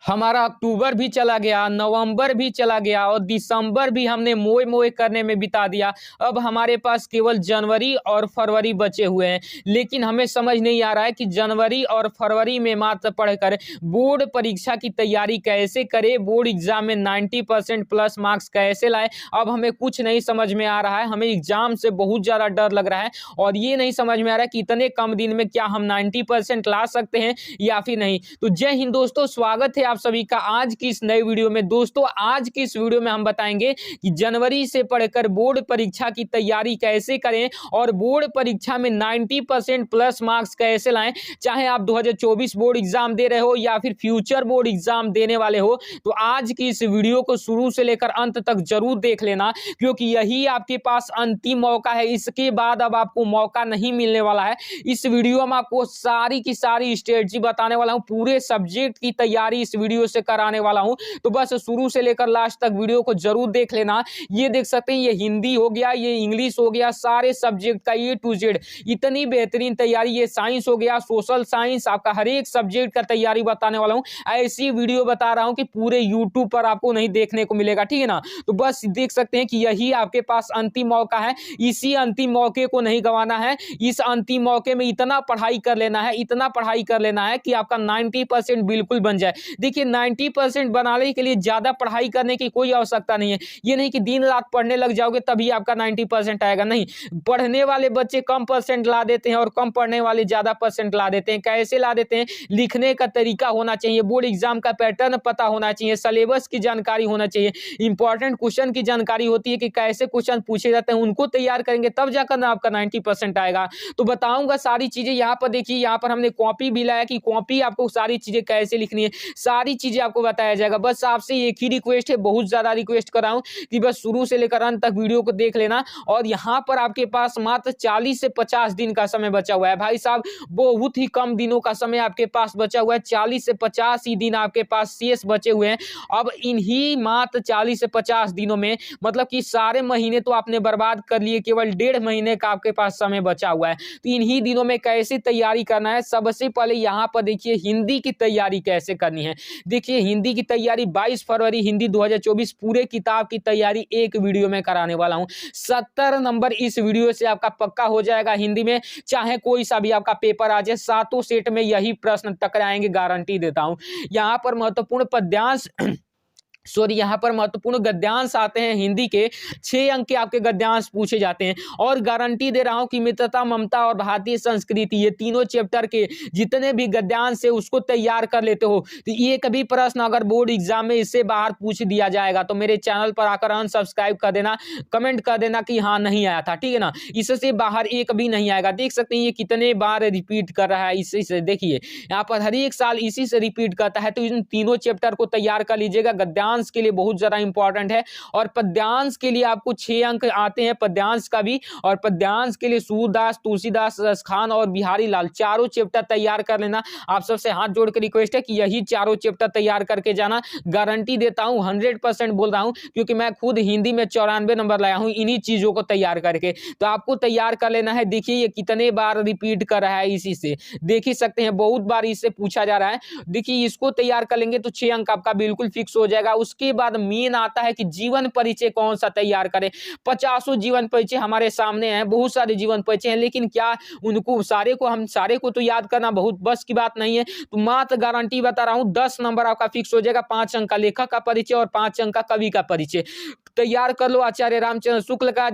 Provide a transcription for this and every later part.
हमारा अक्टूबर भी चला गया, नवंबर भी चला गया और दिसंबर भी हमने मोए मोए करने में बिता दिया। अब हमारे पास केवल जनवरी और फरवरी बचे हुए हैं। लेकिन हमें समझ नहीं आ रहा है कि जनवरी और फरवरी में मात्र पढ़कर बोर्ड परीक्षा की तैयारी कैसे करें, बोर्ड एग्जाम में 90% प्लस मार्क्स कैसे लाए। अब हमें कुछ नहीं समझ में आ रहा है। हमें एग्जाम से बहुत ज़्यादा डर लग रहा है और ये नहीं समझ में आ रहा है कि इतने कम दिन में क्या हम 90% ला सकते हैं या फिर नहीं। तो जय हिंद दोस्तों, स्वागत है आप सभी का आज की इस नई वीडियो में। दोस्तों आज की इस वीडियो में हम बताएंगे कि जनवरी से पढ़कर बोर्ड परीक्षा की तैयारी कैसे करें और बोर्ड परीक्षा में 90% प्लस मार्क्स कैसे लाएं। चाहे आप 2024 बोर्ड एग्जाम दे रहे हो या फिर फ्यूचर बोर्ड एग्जाम देने वाले हो, तो आज की इस वीडियो को शुरू से लेकर अंत तक जरूर देख लेना, क्योंकि यही आपके पास अंतिम मौका है। इसके बाद अब आपको मौका नहीं मिलने वाला है। इस वीडियो में आपको सारी की सारी स्ट्रेटजी बताने वाला हूं, पूरे सब्जेक्ट की तैयारी इस वीडियो से कराने वाला हूं। तो बस शुरू से लेकर लास्ट तक वीडियो को जरूर देख लेना। ये देख सकते हैं, ये हिंदी हो गया, ये इंग्लिश हो गया, सारे सब्जेक्ट का A to Z इतनी बेहतरीन तैयारी। ये साइंस हो गया, सोशल साइंस, आपका हर एक सब्जेक्ट का तैयारी बताने वाला हूं। ऐसी वीडियो बता रहा हूं कि पूरे यूट्यूब पर आपको नहीं देखने को मिलेगा, ठीक है ना। तो बस देख सकते हैं कि यही आपके पास अंतिम मौका है। इसी अंतिम मौके को नहीं गंवाना है। इस अंतिम मौके में इतना पढ़ाई कर लेना है, इतना पढ़ाई कर लेना है कि आपका 90% बिल्कुल बन जाए। देखिए 90% बनाने के लिए ज्यादा पढ़ाई करने की कोई आवश्यकता नहीं है। ये नहीं कि दिन रात पढ़ने लग जाओगे तभी आपका 90% आएगा, नहीं। पढ़ने वाले बच्चे कम परसेंट ला देते हैं और कम पढ़ने वाले ज्यादा परसेंट ला देते हैं। कैसे ला देते हैं? लिखने का तरीका होना चाहिए, बोर्ड एग्जाम का पैटर्न पता होना चाहिए, सिलेबस की जानकारी होना चाहिए, इंपॉर्टेंट क्वेश्चन की जानकारी होती है कि कैसे क्वेश्चन पूछे जाते हैं, उनको तैयार करेंगे तब जाकर ना आपका 90% आएगा। तो बताऊंगा सारी चीजें। यहाँ पर देखिए, यहाँ पर हमने कॉपी भी लाया कि कॉपी आपको सारी चीजें कैसे लिखनी है, सारी चीजें आपको बताया जाएगा। बस आपसे एक ही रिक्वेस्ट है, बहुत ज्यादा रिक्वेस्ट कर रहा हूं कि बस शुरू से लेकर अंत तक वीडियो को देख लेना। और यहाँ पर आपके पास मात्र 40 से 50 दिन का समय बचा हुआ है भाई साहब, बहुत ही कम दिनों का समय आपके पास बचा हुआ है। 40 से 50 ही दिन आपके पास शेष बचे हुए हैं। अब इन्हीं मात्र 40 से 50 दिनों में, मतलब कि सारे महीने तो आपने बर्बाद कर लिए, केवल 1.5 महीने का आपके पास समय बचा हुआ है। तो इन्हीं दिनों में कैसे तैयारी करना है, सबसे पहले यहाँ पर देखिए हिंदी की तैयारी कैसे करनी है। देखिए हिंदी की तैयारी 22 फरवरी हिंदी 2024 पूरे किताब की तैयारी एक वीडियो में कराने वाला हूँ। 70 नंबर इस वीडियो से आपका पक्का हो जाएगा हिंदी में। चाहे कोई सा भी आपका पेपर आ जाए, सातों सेट में यही प्रश्न टकराएंगे, गारंटी देता हूं। यहाँ पर महत्वपूर्ण पद्यांश यहाँ पर महत्वपूर्ण गद्यांश आते हैं हिंदी के। 6 अंक के आपके गद्यांश पूछे जाते हैं और गारंटी दे रहा हूं कि मित्रता, ममता और भारतीय संस्कृति, ये तीनों चैप्टर के जितने भी गद्यांश है उसको तैयार कर लेते हो तो ये कभी प्रश्न अगर बोर्ड एग्जाम में इससे बाहर पूछ दिया जाएगा तो मेरे चैनल पर आकर अनसब्सक्राइब कर देना, कमेंट कर देना कि हाँ नहीं आया था, ठीक है ना। इससे बाहर एक भी नहीं आएगा। देख सकते हैं ये कितने बार रिपीट कर रहा है। इसी से देखिए यहाँ पर हर एक साल इसी से रिपीट करता है। तो इन तीनों चैप्टर को तैयार कर लीजिएगा। गद्यांश के लिए बहुत ज्यादा इंपॉर्टेंट है और पद्यांश के लिए आपको 6 अंक आते हैं पद्यांश का भी। और पद्यांश के लिए सूरदास, तुलसीदास, रसखान और बिहारी लाल चारों चैप्टर तैयार कर लेना। आप सबसे हाथ जोड़ के रिक्वेस्ट है कि यही चारों चैप्टर तैयार करके जाना। गारंटी देता हूं, 100% बोल रहा हूं, क्योंकि मैं खुद हिंदी में 94 नंबर लाया हूं इन्हीं चीजों को तैयार करके। तो आपको तैयार कर लेना है। देखिए ये कितने बार रिपीट कर रहा है, इसी से देख ही सकते हैं, बहुत बार इससे पूछा जा रहा है। देखिए इसको तैयार कर लेंगे तो 6 अंक आपका बिल्कुल फिक्स हो जाएगा। उसके बाद मेन आता है कि जीवन परिचय कौन सा तैयार करें। 50 जीवन परिचय हमारे सामने हैं, बहुत सारे जीवन परिचय हैं, लेकिन क्या उनको हम सारे को तो याद करना बहुत बस की बात नहीं है। तो मात्र गारंटी बता रहा हूं 10 नंबर आपका फिक्स हो जाएगा। 5 अंक का लेखक का परिचय और 5 अंक का कवि का परिचय तैयार कर लो। आचार्य रामचंद्र शुक्ल का,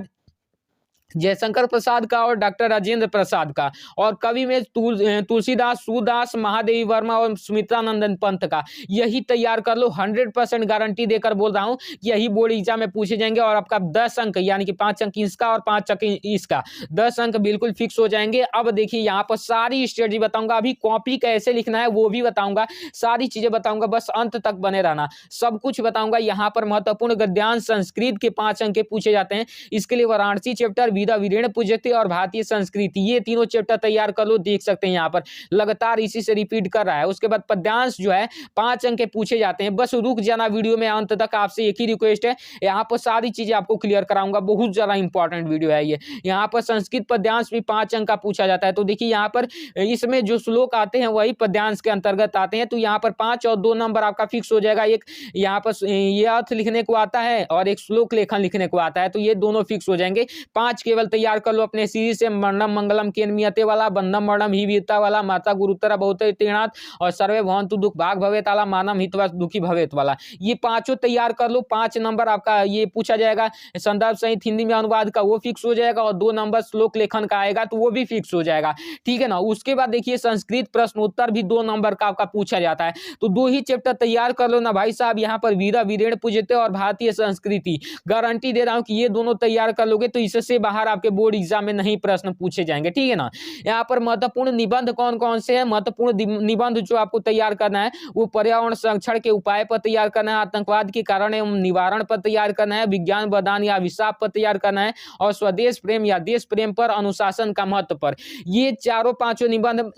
जयशंकर प्रसाद का और डॉक्टर राजेंद्र प्रसाद का। और कवि में तुलसीदास, सूरदास, महादेवी वर्मा और सुमित्रानंदन पंत का। यही तैयार कर लो। 100% गारंटी देकर बोल रहा हूं यही बोर्ड एग्जाम में पूछे जाएंगे। और आपका 10 अंक यानी कि 5 अंक इसका और 5 अंक इसका, 10 अंक बिल्कुल फिक्स हो जाएंगे। अब देखिए यहाँ पर सारी स्ट्रेटजी बताऊंगा, अभी कॉपी कैसे लिखना है वो भी बताऊंगा, सारी चीजें बताऊंगा, बस अंत तक बने रहना, सब कुछ बताऊंगा। यहाँ पर महत्वपूर्ण गद्यांश संस्कृत के 5 अंक के पूछे जाते हैं। इसके लिए वाराणसी चैप्टर, विधा वीरेण पूज्यते और भारतीय संस्कृति, ये तीनों चैप्टर तैयार कर लो। देख सकते हैं यहाँ पर लगातार इसी से रिपीट कर रहा है। उसके बाद पद्यांश जो है 5 अंक के पूछे जाते हैं। बस रुक जाना वीडियो में अंत तक, आपसे एक ही रिक्वेस्ट है, यहाँ पर सारी चीजें आपको क्लियर कराऊंगा। बहुत ज्यादा इंपॉर्टेंट वीडियो है ये। यहाँ पर संस्कृत पद्यांश भी 5 अंक का पूछा जाता है। तो देखिए यहाँ पर इसमें जो श्लोक आते हैं वही पद्यांश के अंतर्गत आते हैं। तो यहाँ पर 5 और 2 नंबर आपका फिक्स हो जाएगा। एक यहाँ पर ये अर्थ लिखने को आता है और एक श्लोक लेखन लिखने को आता है, तो ये दोनों फिक्स हो जाएंगे। 5 केवल तैयार कर लो अपने सीरीज से। मरणम मंगलम केन्मियते वाला, बंधम मरणम ही वीरता वाला, माता गुरुतरा बहुत तीर्णाथ और सर्वे भवन्तु दुख भाग भवेत वाला, मानम हितवा दुखी भवेत वाला, ये पांचों तैयार कर लो। 5 नंबर आपका ये पूछा जाएगा। संदर्भ सहित हिंदी में अनुवाद का वो फिक्स हो जाएगा और 2 नंबर श्लोक लेखन का आएगा, तो वो भी फिक्स हो जाएगा। ठीक है ना। उसके बाद देखिए संस्कृत प्रश्नोत्तर भी 2 नंबर का आपका पूछा जाता है। तो 2 ही चैप्टर तैयार कर लो ना भाई साहब। यहाँ पर वीरा वीरेण पूज्यते और भारतीय संस्कृति, गारंटी दे रहा हूं कि ये दोनों तैयार कर लोगे तो इससे बाहर आपके बोर्ड एग्जाम में नहीं प्रश्न पूछे जाएंगे। ठीक है ना। यहाँ पर महत्वपूर्ण निबंध कौन कौन से हैं? महत्वपूर्ण निबंध जो आपको तैयार करना है वो पर्यावरण संरक्षण के उपाय पर तैयार करना है, आतंकवाद के कारण एवं निवारण पर तैयार करना है, विज्ञान वरदान या अभिशाप पर तैयार करना है और स्वदेश प्रेम या देश प्रेम पर, अनुशासन का महत्व पर। ये चारों 5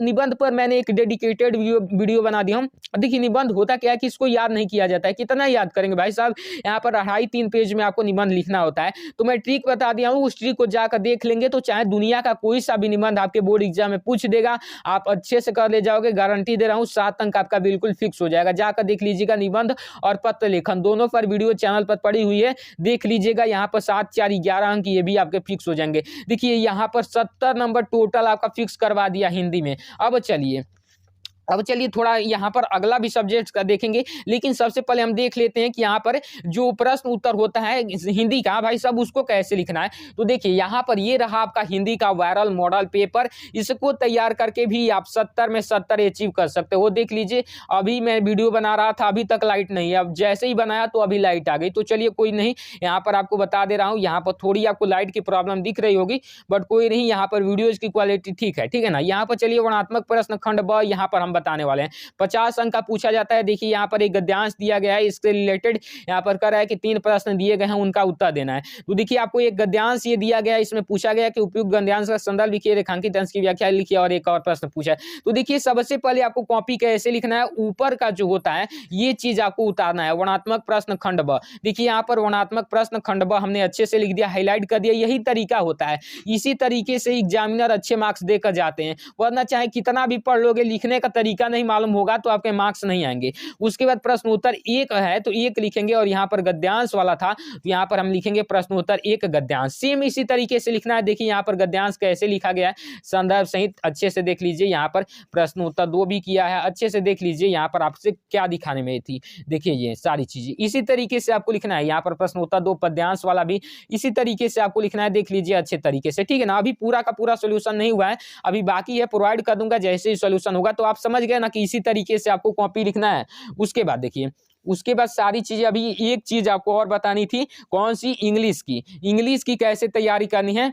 निबंध पर मैंने एक डेडिकेटेड वीडियो बना दिया हूं। देखिए निबंध होता क्या है कि इसको याद नहीं किया जाता है। कितना याद करेंगे भाई साहब। यहाँ पर 2.5-3 पेज में आपको निबंध लिखना होता है। तो मैं ट्रिक बता दिया हूँ, उस ट्रिक को जाकर देख लेंगे तो चाहे दुनिया का कोई सा भी निबंध आपके बोर्ड एग्जाम में पूछ देगा, आप अच्छे से कर ले जाओगे। गारंटी दे रहा हूँ 7 अंक आपका बिल्कुल फिक्स हो जाएगा। जाकर देख लीजिएगा निबंध और पत्र लेखन दोनों पर वीडियो चैनल पर पड़ी हुई है, देख लीजिएगा। यहाँ पर 7 4 11 अंक ये भी आपके फिक्स हो जाएंगे। देखिए यहाँ पर 70 नंबर टोटल आपका फिक्स करवा दिया हिंदी में। अब चलिए थोड़ा यहाँ पर अगला भी सब्जेक्ट का देखेंगे, लेकिन सबसे पहले हम देख लेते हैं कि यहाँ पर जो प्रश्न उत्तर होता है हिंदी का भाई साहब उसको कैसे लिखना है। तो देखिए यहाँ पर ये रहा आपका हिंदी का वायरल मॉडल पेपर। इसको तैयार करके भी आप 70 में 70 अचीव कर सकते हो। देख लीजिए अभी मैं वीडियो बना रहा था, अभी तक लाइट नहीं है, अब जैसे ही बनाया तो अभी लाइट आ गई। तो चलिए कोई नहीं, यहाँ पर आपको बता दे रहा हूँ। यहाँ पर थोड़ी आपको लाइट की प्रॉब्लम दिख रही होगी, बट कोई नहीं, यहाँ पर वीडियोज की क्वालिटी ठीक है ना। यहाँ पर चलिए वर्णनात्मक प्रश्न खंड ब यहाँ पर हम बताने वाले हैं। 50 अंक का पूछा जाता है। देखिए यहाँ पर एक गद्यांश दिया गया है, इससे रिलेटेड यहाँ पर कर रहा है कि 3 प्रश्न दिए गए हैं, उनका उत्तर देना है। तो देखिए आपको एक गद्यांश ये दिया गया है, इसमें पूछा गया कि उपयुक्त गद्यांश का संदर्भ लिखिए, रेखांकित अंश की व्याख्या लिखिए और एक और प्रश्न पूछा है। तो देखिए सबसे पहले आपको कॉपी कैसे लिखना है, ऊपर का जो होता है ये चीज आपको उतारना है। वर्णनात्मक प्रश्न खंड ब, देखिए यहाँ पर वर्णनात्मक प्रश्न खंड ब हमने अच्छे से लिख दिया, हाईलाइट कर दिया। यही तरीका होता है, इसी तरीके से एग्जामिनर अच्छे मार्क्स देकर जाते हैं। वरना चाहे कितना भी पढ़ लोगे, लिखने का तरीका नहीं मालूम होगा तो आपके मार्क्स नहीं आएंगे। उसके बाद प्रश्नोत्तर 1 है तो 1 लिखेंगे, और यहाँ पर गद्यांश वाला था तो यहाँ पर हम लिखेंगे प्रश्नोत्तर 1 गद्यांश। सेम इसी तरीके से लिखना है। देखिए यहाँ पर गद्यांश कैसे लिखा गया है, संदर्भ सहित अच्छे से देख लीजिए। यहाँ पर प्रश्नोत्तर 2 भी किया है, अच्छे से देख लीजिए। यहाँ पर आपसे क्या दिखाने में थी, देखिए ये सारी चीजें इसी तरीके से आपको लिखना है। यहाँ पर प्रश्नोत्तर 2 पद्यांश वाला भी इसी तरीके से आपको लिखना है, देख लीजिए अच्छे तरीके से। ठीक है ना। अभी पूरा का पूरा सोल्यूशन नहीं हुआ है, अभी बाकी है, प्रोवाइड कर दूंगा जैसे ही सोल्यूशन होगा। तो आप समझ गए ना कि इसी तरीके से आपको कॉपी लिखना है। उसके बाद देखिए, उसके बाद सारी चीजें, अभी एक चीज आपको और बतानी थी, कौन सी, इंग्लिश की कैसे तैयारी करनी है।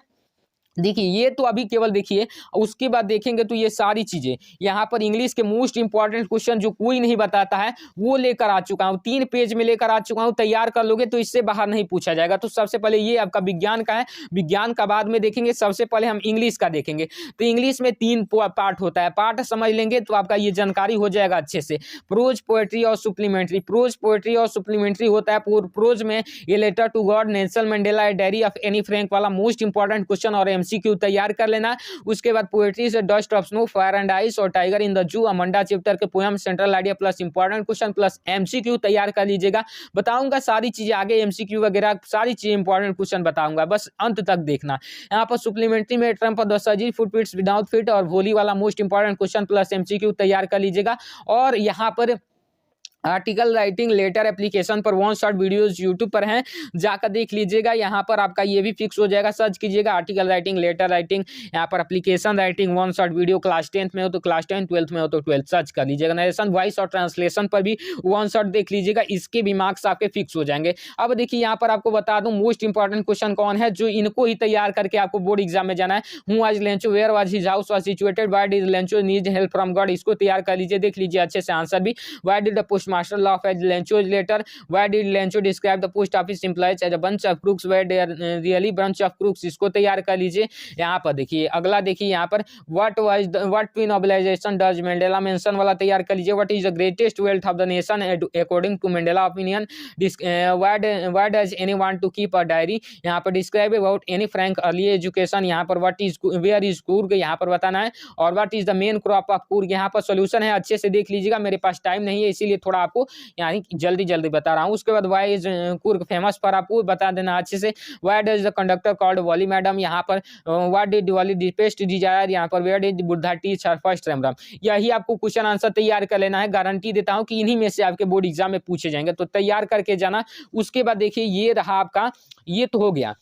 देखिए ये तो अभी केवल देखिए, उसके बाद देखेंगे तो ये सारी चीजें यहाँ पर इंग्लिश के मोस्ट इंपॉर्टेंट क्वेश्चन जो कोई नहीं बताता है वो लेकर आ चुका हूँ। 3 पेज में लेकर आ चुका हूँ, तैयार कर लोगे तो इससे बाहर नहीं पूछा जाएगा। तो सबसे पहले ये आपका विज्ञान का है, विज्ञान का बाद में देखेंगे। सबसे पहले हम इंग्लिश का देखेंगे। तो इंग्लिश में 3 पार्ट होता है, पार्ट समझ लेंगे तो आपका ये जानकारी हो जाएगा अच्छे से। प्रोज, पोएट्री और सुप्लीमेंट्री। प्रोज, पोएट्री और सुप्लीमेंट्री होता है। प्रोज में ये letter to God, Nelson Mandela, diary of Anne Frank वाला मोस्ट इंपॉर्टेंट क्वेश्चन और एमसीक्यू तैयार कर लेना। उसके बाद पोएट्री से dust of snow, fire and ice और tiger in the zoo, Amanda chapter के poem, central idea plus important question plus MCQ तैयार कर लीजिएगा। बताऊंगा सारी चीजें आगे, एमसीक्यू वगैरह सारी चीजें इंपॉर्टेंट क्वेश्चन बताऊंगा, बस अंत तक देखना। यहाँ पर सुप्लीमेंट्री में Trump of the surgery, footprints without fit और वोली वाला most important question plus MCQ तैयार कर लीजिएगा। और यहाँ पर आर्टिकल राइटिंग लेटर एप्लीकेशन पर 1 शॉट वीडियोस यूट्यूब पर हैं, जाकर देख लीजिएगा। यहाँ पर आपका ये भी फिक्स हो जाएगा, सर्च कीजिएगा आर्टिकल राइटिंग, लेटर राइटिंग, यहाँ पर application writing 1 shot video. Class 10th में हो तो क्लास 10, 12th में हो तो 12th सर्च कर लीजिएगा। नरेशन वॉइस और ट्रांसलेशन पर भी 1 शॉट देख लीजिएगा, इसके भी मार्क्स आपके फिक्स हो जाएंगे। अब देखिए यहाँ पर आपको बता दूं मोस्ट इंपॉर्टेंट क्वेश्चन कौन है, जो इनको ही तैयार करके आपको बोर्ड एग्जाम में जाना है। Who was Lencho, where was his house was situated, why did Lencho need help from God, इसको तैयार कर लीजिए, देख लीजिए अच्छे से आंसर भी। Why did the postmaster master laugh at Lencho's letter, why did Lencho describe the post office employees as a bunch of crooks, were they are really bunch of crooks, इसको तैयार कर लीजिए। यहाँ पर देखिए अगला देखिए यहाँ पर what twin organisation does Mandela mention वाला तैयार कर लीजिए। What is the greatest wealth of the nation according to Mandela opinion, why does Anne want to keep a diary, यहाँ पर describe about Anne Frank early education, यहाँ पर what is where is Coorg, यहाँ पर बताना है। और what is the main crop of Coorg, यहाँ पर सोल्यूशन है, अच्छे से देख लीजिएगा, मेरे पास टाइम नहीं है इसीलिए थोड़ा आपको यानी जल्दी जल्दी बता रहा हूँ। उसके बाद व्हाई इज कूर्ग फेमस पर आपको बता देना अच्छे से। Why does the conductor called Valli madam, यहाँ पर what did Valli deepest desire, यहाँ पर where did Buddha teach her first राम राम। यही आपको क्वेश्चन आंसर तैयार कर लेना है, गारंटी देता हूँ कि इन्हीं में से आपके बोर्ड एग्जाम में पूछे जाएंगे, तो तैयार करके जाना। उसके बाद देखिए ये रहा आपका, ये तो हो गया,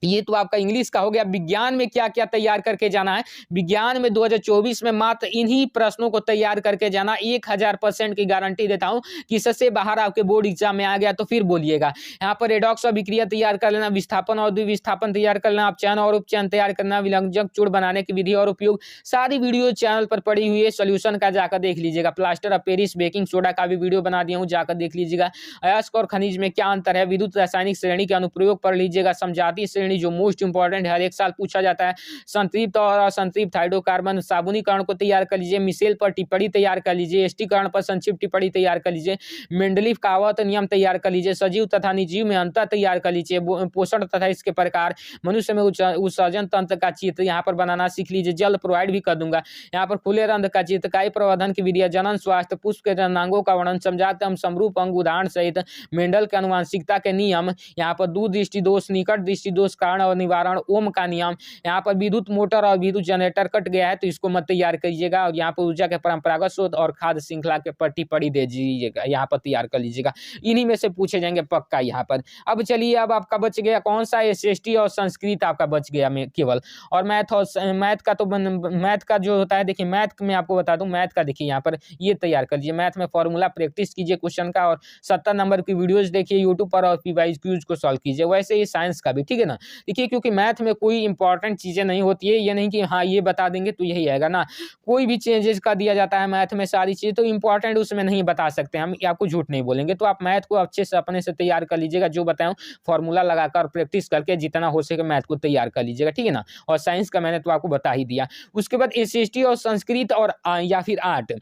ये तो आपका इंग्लिश का हो गया। विज्ञान में क्या क्या तैयार करके जाना है, विज्ञान में 2024 में मात्र इन्हीं प्रश्नों को तैयार करके जाना। 1000% की गारंटी देता हूं कि इससे बाहर आपके बोर्ड एग्जाम में आ गया तो फिर बोलिएगा। यहाँ पर रेडॉक्स और विक्रिया तैयार कर लेना, विस्थापन और द्विविस्थापन तैयार कर लेना, अपचयन और उपचयन तैयार करना, विलंजक चूड़ बनाने की विधि और उपयोग, सारी वीडियो चैनल पर पड़ी हुई है, सोल्यूशन का जाकर देख लीजिएगा। Plaster of Paris baking soda का भी वीडियो बना दिया हूँ, जाकर देख लीजिएगा। अयस्क और खनिज में क्या अंतर है, विद्युत रासायनिक श्रेणी के अनुप्रयोग पढ़ लीजिएगा। समझाती श्रेणी जो मोस्ट इंपॉर्टेंट है, हर एक साल पूछा जाता है। संतृप्त और असंतृप्त हाइड्रोकार्बन साबुनीकरण को तैयार कर लीजिए। मिशेल पर टिप्पणी तैयार कर लीजिए। एस्टीकरण पर संक्षिप्त टिप्पणी तैयार कर लीजिए। मेंडलीफ कहावत नियम तैयार कर लीजिए। सजीव तथा निर्जीव में अंतर तैयार कर लीजिए। पोषण तथा इसके प्रकार, मनुष्य में उत्सर्जन तंत्र का चित्र यहाँ पर बनाना सीख लीजिए। जल्द प्रोवाइड भी कर दूंगा। यहाँ पर खुले रंध्र का चित्र, काय प्रवर्धन की विधि, जनन स्वास्थ्य, पुष्प के जननांगों का वर्णन, समझाते हम समरूप अंग उदाहरण सहित, मेंडल के अनुवांशिकता के नियम, यहाँ पर दूर दृष्टि दोष, निकट दृष्टि दोष, कारण और निवारण, ओम का नियम। यहाँ पर विद्युत मोटर और विद्युत जनरेटर कट गया है तो इसको मत तैयार करिएगा। और यहाँ पर ऊर्जा के परंपरागत स्रोत और खाद्य श्रृंखला के पर टिप्पणी दे दीजिएगा, यहाँ पर तैयार कर लीजिएगा। इन्हीं में से पूछे जाएंगे पक्का यहाँ पर। अब चलिए, अब आपका बच गया कौन सा, एसएसटी और संस्कृत आपका बच गया में केवल, और मैथ। और मैथ का तो मैथ का जो होता है, देखिए मैथ में आपको बता दूं, मैथ का देखिए यहाँ पर ये तैयार कर लीजिए। मैथ में फॉर्मूला प्रैक्टिस कीजिए क्वेश्चन का, और 70 नंबर की वीडियोज देखिए यूट्यूब पर, और पीवाईज क्यूज को सॉल्व कीजिए। वैसे ही साइंस का भी, ठीक है ना। देखिए क्योंकि मैथ में कोई इंपॉर्टेंट चीजें नहीं होती है, ये नहीं कि हाँ ये बता देंगे तो यही आएगा ना, कोई भी चेंजेस का दिया जाता है मैथ में, सारी चीजें तो इंपॉर्टेंट उसमें नहीं बता सकते हम, आपको झूठ नहीं बोलेंगे। तो आप मैथ को अच्छे से अपने से तैयार कर लीजिएगा, जो बताऊं फॉर्मूला लगाकर प्रैक्टिस करके जितना हो सके मैथ को तैयार कर लीजिएगा, ठीक है ना। और साइंस का मैंने तो आपको बता ही दिया। उसके बाद एसएसटी और संस्कृत और या फिर आर्ट,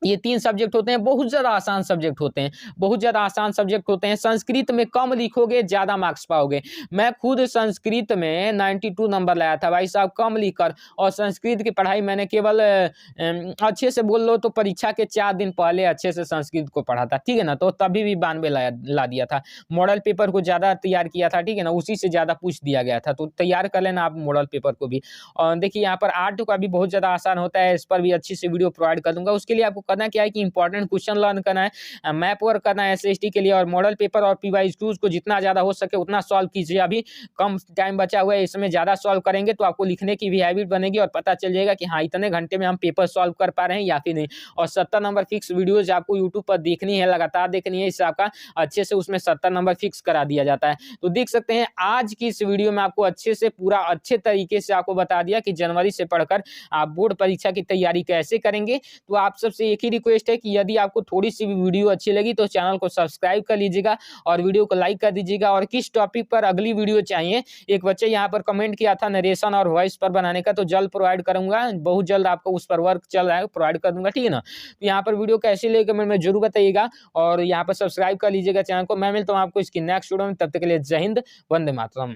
ये 3 सब्जेक्ट होते हैं, बहुत ज़्यादा आसान सब्जेक्ट होते हैं, बहुत ज़्यादा आसान सब्जेक्ट होते हैं। संस्कृत में कम लिखोगे ज़्यादा मार्क्स पाओगे। मैं खुद संस्कृत में 92 नंबर लाया था भाई साहब, कम लिखकर। और संस्कृत की पढ़ाई मैंने केवल अच्छे से बोल लो तो परीक्षा के 4 दिन पहले अच्छे से संस्कृत को पढ़ा था, ठीक है ना। तो तभी भी 92 ला दिया था। मॉडल पेपर को ज़्यादा तैयार किया था, ठीक है ना, उसी से ज़्यादा पूछ दिया गया था, तो तैयार कर लेना आप मॉडल पेपर को भी। और देखिए यहाँ पर आर्ट का भी बहुत ज़्यादा आसान होता है, इस पर भी अच्छी से वीडियो प्रोवाइड कर दूंगा। उसके लिए आपको करना क्या है कि इंपॉर्टेंट क्वेश्चन लर्न करना है, मैप वर्क करना है एसएसटी के लिए, और मॉडल पेपर और पीवाईज क्यूज को जितना ज्यादा हो सके उतना सॉल्व कीजिए। अभी कम टाइम बचा हुआ है, इसमें ज्यादा सॉल्व करेंगे तो आपको लिखने की भी हैबिट बनेगी, और पता चल जाएगा कि हाँ इतने घंटे में हम पेपर सॉल्व कर पा रहे हैं या फिर नहीं। और 70 नंबर फिक्स वीडियोज आपको यूट्यूब पर देखनी है, लगातार देखनी है, इससे आपका अच्छे से उसमें 70 नंबर फिक्स करा दिया जाता है। तो देख सकते हैं आज की इस वीडियो में आपको अच्छे से पूरा अच्छे तरीके से आपको बता दिया कि जनवरी से पढ़कर आप बोर्ड परीक्षा की तैयारी कैसे करेंगे। तो आप सबसे एक ही रिक्वेस्ट है कि यदि आपको थोड़ी सी भी वीडियो अच्छी लगी तो चैनल को सब्सक्राइब कर लीजिएगा और वीडियो को लाइक कर दीजिएगा। और किस टॉपिक पर अगली वीडियो चाहिए, एक बच्चे यहाँ पर कमेंट किया था नरेशन और वॉइस पर बनाने का, तो जल्द प्रोवाइड करूंगा, बहुत जल्द आपको उस पर वर्क चल रहा है, प्रोवाइड कर दूंगा, ठीक है ना। तो यहाँ पर वीडियो कैसी लगी कमेंट में जरूर बताइएगा, और यहाँ पर सब्सक्राइब कर लीजिएगा चैनल को। मैं मिलता हूँ आपको इसकी नेक्स्ट वीडियो में, तब तक के लिए जय हिंद, वंदे मातरम।